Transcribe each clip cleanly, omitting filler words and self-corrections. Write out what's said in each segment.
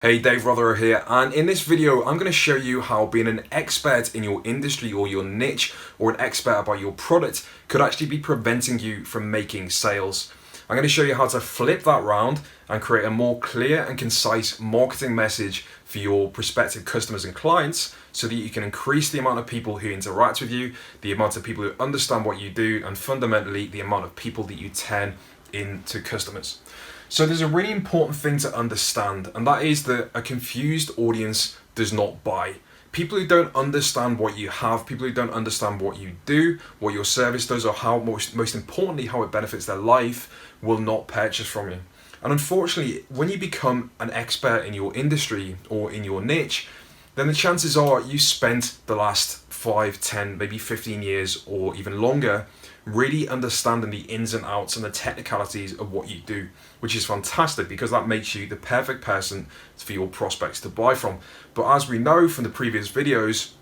Hey, Dave Rotherer here, and in this video I'm going to show you how being an expert in your industry or your niche or an expert about your product could actually be preventing you from making sales. I'm going to show you how to flip that round and create a more clear and concise marketing message for your prospective customers and clients so that you can increase the amount of people who interact with you, the amount of people who understand what you do, and fundamentally the amount of people that you turn into customers. So there's a really important thing to understand, and that is that a confused audience does not buy. People who don't understand what you have, people who don't understand what you do, what your service does, or how most importantly how it benefits their life, will not purchase from you. And unfortunately, when you become an expert in your industry or in your niche, then the chances are you spent the last 5, 10, maybe 15 years or even longer really understanding the ins and outs and the technicalities of what you do, which is fantastic because that makes you the perfect person for your prospects to buy from. But as we know from the previous videos,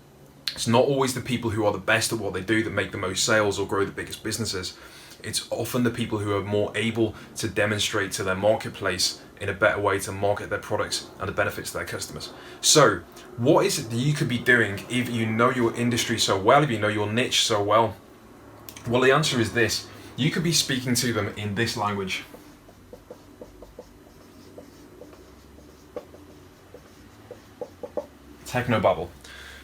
it's not always the people who are the best at what they do that make the most sales or grow the biggest businesses. It's often the people who are more able to demonstrate to their marketplace in a better way to market their products and the benefits to their customers. So what is it that you could be doing if you know your industry so well, if you know your niche so well? Well, the answer is this. You could be speaking to them in this language. Technobubble.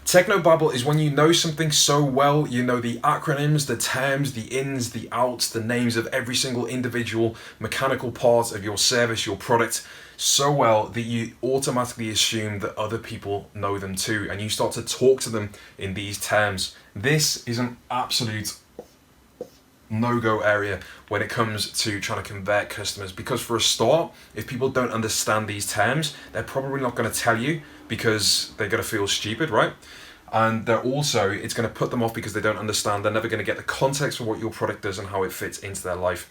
Technobubble is when you know something so well, you know the acronyms, the terms, the ins, the outs, the names of every single individual mechanical part of your service, your product, so well that you automatically assume that other people know them too, and you start to talk to them in these terms. This is an absolute no-go area when it comes to trying to convert customers, because for a start, if people don't understand these terms, they're probably not going to tell you because they're going to feel stupid, right? And they're also, it's going to put them off because they don't understand. They're never going to get the context for what your product does and how it fits into their life.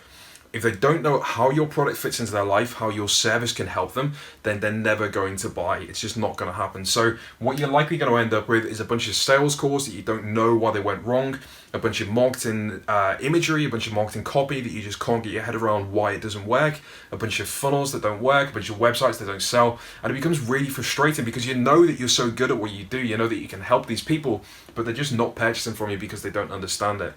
If they don't know how your product fits into their life, how your service can help them, then they're never going to buy. It's just not going to happen. So what you're likely going to end up with is a bunch of sales calls that you don't know why they went wrong, a bunch of marketing imagery, a bunch of marketing copy that you just can't get your head around why it doesn't work, a bunch of funnels that don't work, a bunch of websites that don't sell, and it becomes really frustrating because you know that you're so good at what you do, you know that you can help these people, but they're just not purchasing from you because they don't understand it.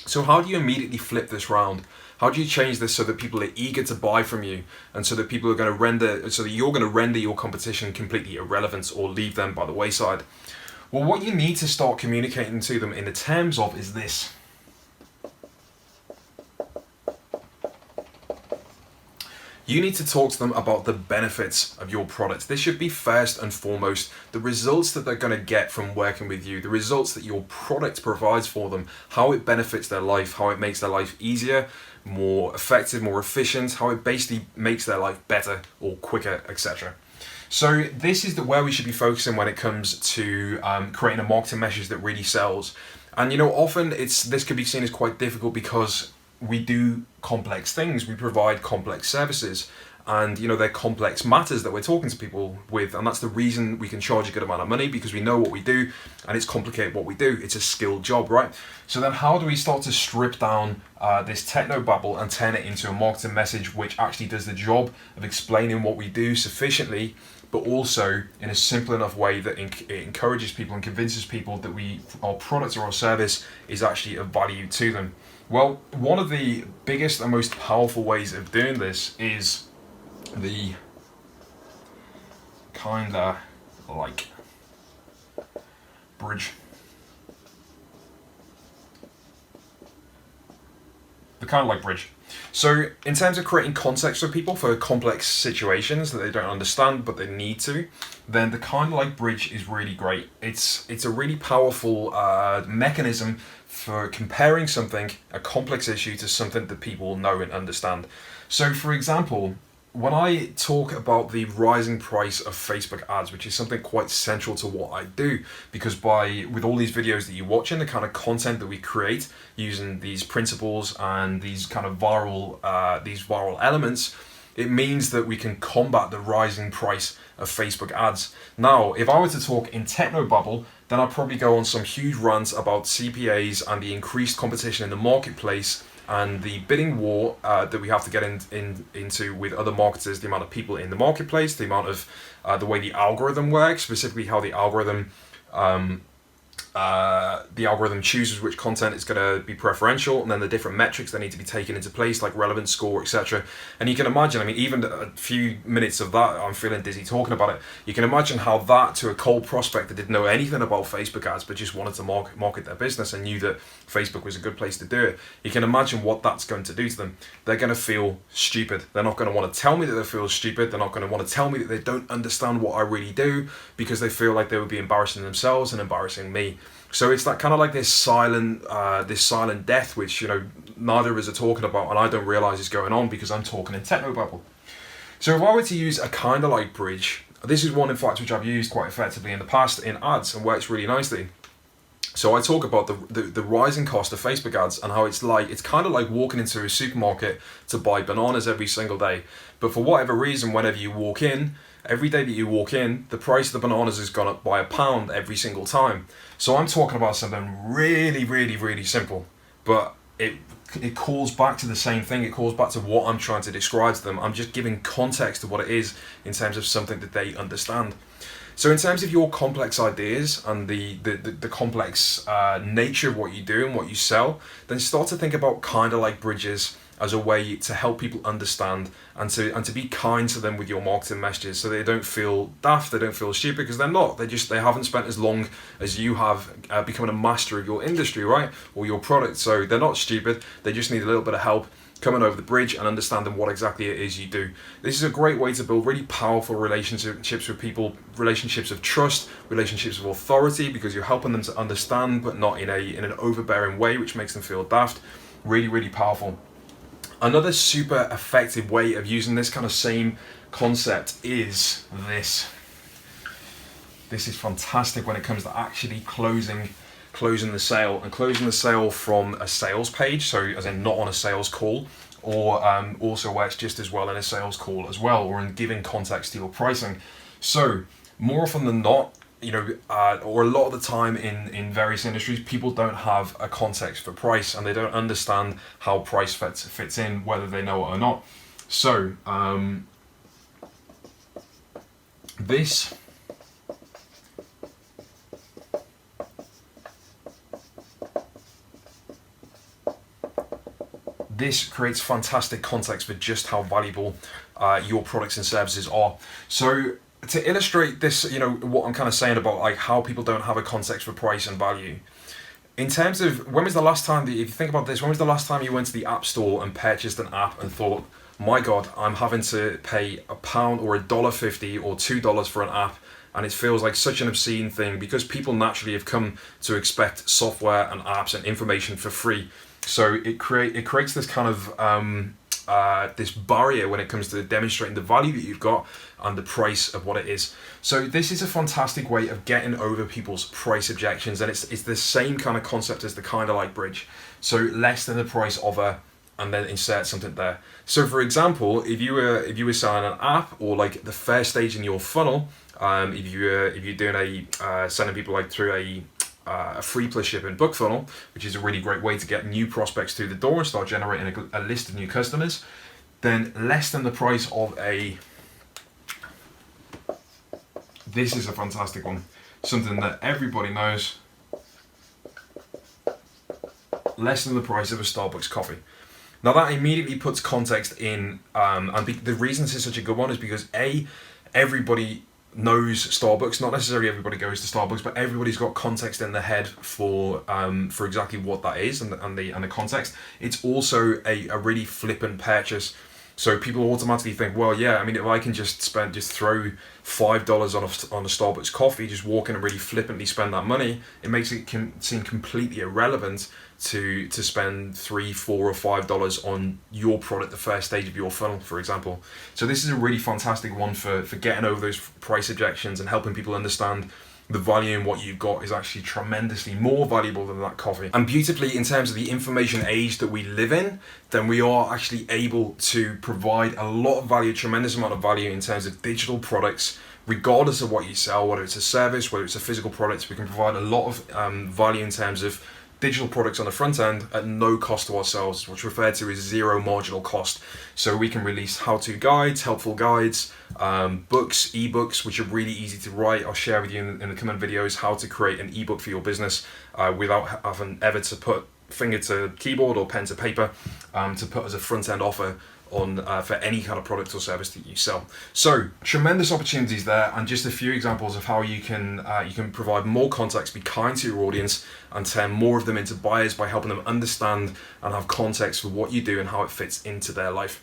So how do you immediately flip this round? How do you change this so that people are eager to buy from you, and so that people are going to you're going to render your competition completely irrelevant or leave them by the wayside? Well, what you need to start communicating to them in the terms of is this. You need to talk to them about the benefits of your product. This should be first and foremost the results that they're going to get from working with you, the results that your product provides for them, how it benefits their life, how it makes their life easier, more effective, more efficient, how it basically makes their life better or quicker, etc. So this is where we should be focusing when it comes to creating a marketing message that really sells. And often this could be seen as quite difficult because we do complex things, we provide complex services, and they're complex matters that we're talking to people with, and that's the reason we can charge a good amount of money, because we know what we do and it's complicated what we do. It's a skilled job, right? So then how do we start to strip down this technobabble and turn it into a marketing message which actually does the job of explaining what we do sufficiently, but also in a simple enough way that it encourages people and convinces people that our product or our service is actually of value to them? Well, one of the biggest and most powerful ways of doing this is the kind of like bridge. The kind of like bridge. So in terms of creating context for people for complex situations that they don't understand but they need to, then the kind of like bridge is really great. It's a really powerful mechanism for comparing a complex issue, to something that people know and understand. So for example, when I talk about the rising price of Facebook ads, which is something quite central to what I do, because with all these videos that you watch and the kind of content that we create using these principles and these kind of viral elements, it means that we can combat the rising price of Facebook ads. Now, if I were to talk in Technobubble, then I'd probably go on some huge rant about CPAs and the increased competition in the marketplace and the bidding war that we have to get into with other marketers, the amount of people in the marketplace, the amount of the way the algorithm works, specifically how the algorithm chooses which content is going to be preferential, and then the different metrics that need to be taken into place, like relevance score, etc. And you can imagine, I mean, even a few minutes of that, I'm feeling dizzy talking about it. You can imagine how that, to a cold prospect that didn't know anything about Facebook ads but just wanted to market their business and knew that Facebook was a good place to do it, you can imagine what that's going to do to them. They're going to feel stupid. They're not going to want to tell me that they feel stupid. They're not going to want to tell me that they don't understand what I really do, because they feel like they would be embarrassing themselves and embarrassing me. So it's that kind of like this silent death, which, you know, neither of us are talking about, and I don't realize is going on because I'm talking in Technobubble. So if I were to use a kind of like bridge, this is one in fact which I've used quite effectively in the past in ads and works really nicely. So I talk about the rising cost of Facebook ads and how it's kind of like walking into a supermarket to buy bananas every single day. But for whatever reason, whenever you walk in, every day that you walk in, the price of the bananas has gone up by £1 every single time. So I'm talking about something really, really, really simple, but it calls back to the same thing. It calls back to what I'm trying to describe to them. I'm just giving context to what it is in terms of something that they understand. So in terms of your complex ideas and the complex nature of what you do and what you sell, then start to think about kind of like bridges as a way to help people understand and to be kind to them with your marketing messages, so they don't feel daft, they don't feel stupid, because they're not. They haven't spent as long as you have becoming a master of your industry, right, or your product. So they're not stupid. They just need a little bit of help coming over the bridge and understanding what exactly it is you do. This is a great way to build really powerful relationships with people, relationships of trust, relationships of authority, because you're helping them to understand, but not in an overbearing way which makes them feel daft. Really, really powerful. Another super effective way of using this kind of same concept is this. This is fantastic when it comes to actually closing the sale, and closing the sale from a sales page, so as in not on a sales call, or also works just as well in a sales call as well, or in giving context to your pricing. So more often than not, you know, or a lot of the time in various industries, people don't have a context for price, and they don't understand how price fits in, whether they know it or not. So this creates fantastic context for just how valuable your products and services are. So to illustrate this, you know, what I'm kind of saying about like how people don't have a context for price and value, in terms of when was the last time that, if you think about this, when was the last time you went to the app store and purchased an app and thought, my God, I'm having to pay £1 or $1.50 or $2 for an app, and it feels like such an obscene thing, because people naturally have come to expect software and apps and information for free. So it creates this kind of this barrier when it comes to demonstrating the value that you've got and the price of what it is. So this is a fantastic way of getting over people's price objections, and it's the same kind of concept as the kind of like bridge. So less than the price of a, and then insert something there. So for example, if you were selling an app, or like the first stage in your funnel, if you're doing sending people like through a free plus shipping book funnel, which is a really great way to get new prospects through the door and start generating a list of new customers, then less than the price of this is a fantastic one, something that everybody knows, less than the price of a Starbucks coffee. Now that immediately puts context in, and the reason this is such a good one is because everybody knows Starbucks. Not necessarily everybody goes to Starbucks, but everybody's got context in their head for exactly what that is and the context. It's also a really flippant purchase. So people automatically think, well, yeah, I mean, if I can just throw $5 on a Starbucks coffee, just walk in and really flippantly spend that money, it makes it seem completely irrelevant to spend $3, $4, or $5 on your product, the first stage of your funnel, for example. So this is a really fantastic one for getting over those price objections and helping people understand the value in what you've got is actually tremendously more valuable than that coffee. And beautifully, in terms of the information age that we live in, then we are actually able to provide a lot of value, tremendous amount of value in terms of digital products, regardless of what you sell, whether it's a service, whether it's a physical product. We can provide a lot of value in terms of digital products on the front end at no cost to ourselves, which referred to as zero marginal cost. So we can release how-to guides, helpful guides, books, ebooks, which are really easy to write. I'll share with you in the coming videos how to create an ebook for your business without having ever to put finger to keyboard or pen to paper, to put as a front-end offer on for any kind of product or service that you sell. So tremendous opportunities there, and just a few examples of how you can provide more context, be kind to your audience, and turn more of them into buyers by helping them understand and have context for what you do and how it fits into their life.